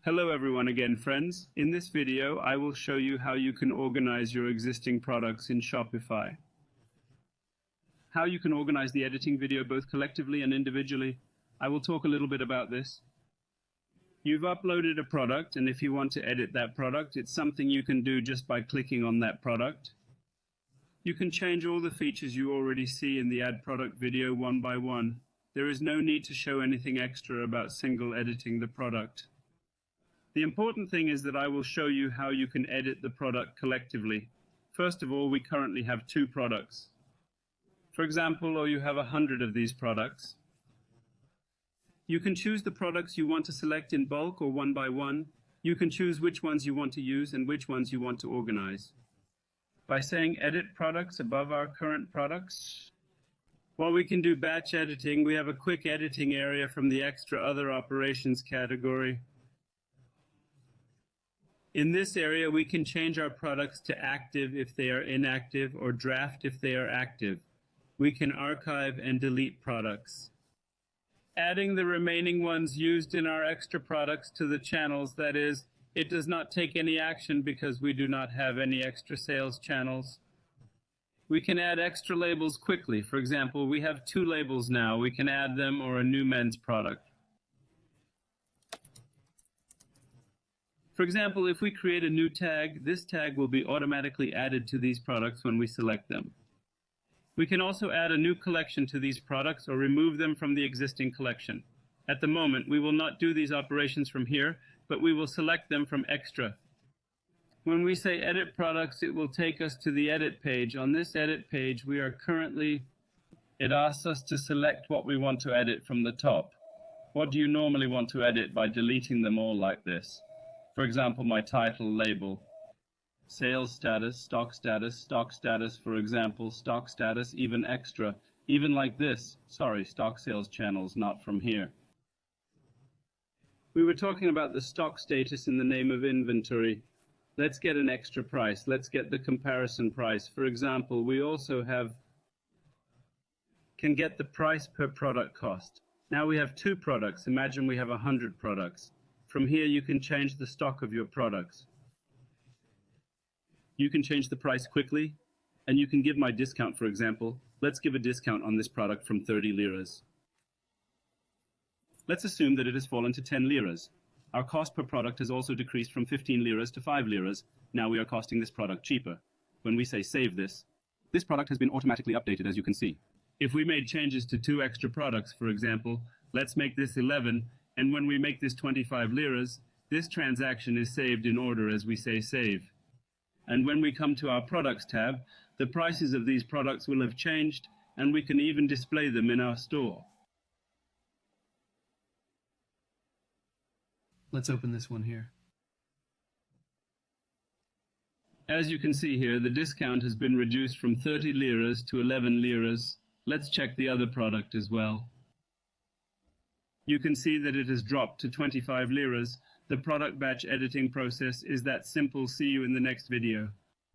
Hello everyone again, friends. In this video, I will show you how you can organize your existing products in Shopify. How you can organize the editing video both collectively and individually. I will talk a little bit about this. You've uploaded a product, and if you want to edit that product, it's something you can do just by clicking on that product. You can change all the features you already see in the Add Product video one by one. There is no need to show anything extra about single editing the product. The important thing is that I will show you how you can edit the product collectively. First of all, we currently have 2 products. For example, or you have 100 of these products. You can choose the products you want to select in bulk or one by one. You can choose which ones you want to use and which ones you want to organize. By saying Edit Products above our current products, while we can do batch editing, we have a quick editing area from the Extra Other Operations category. In this area, we can change our products to active if they are inactive or draft if they are active. We can archive and delete products. Adding the remaining ones used in our extra products to the channels, that is, it does not take any action because we do not have any extra sales channels. We can add extra labels quickly. For example, we have 2 labels now. We can add them or a new men's product. For example, if we create a new tag, this tag will be automatically added to these products when we select them. We can also add a new collection to these products or remove them from the existing collection. At the moment, we will not do these operations from here, but we will select them from Extra. When we say Edit Products, it will take us to the Edit page. On this Edit page, it asks us to select what we want to edit from the top. What do you normally want to edit by deleting them all like this? For example, my title, label, sales status, stock status, for example, stock status, even extra, even like this. Sorry, stock sales channels, not from here. We were talking about the stock status in the name of inventory. Let's get an extra price. Let's get the comparison price. For example, we also can get the price per product cost. Now we have 2 products. Imagine we have 100 products. From here, you can change the stock of your products. You can change the price quickly, and you can give my discount, for example. Let's give a discount on this product from 30 liras. Let's assume that it has fallen to 10 liras. Our cost per product has also decreased from 15 liras to 5 liras. Now we are costing this product cheaper. When we say save this product has been automatically updated, as you can see. If we made changes to 2 extra products, for example, let's make this 11, and when we make this 25 liras, this transaction is saved in order as we say save. And when we come to our Products tab, the prices of these products will have changed, and we can even display them in our store. Let's open this one here. As you can see here, the discount has been reduced from 30 liras to 11 liras. Let's check the other product as well. You can see that it has dropped to 25 liras. The product batch editing process is that simple. See you in the next video.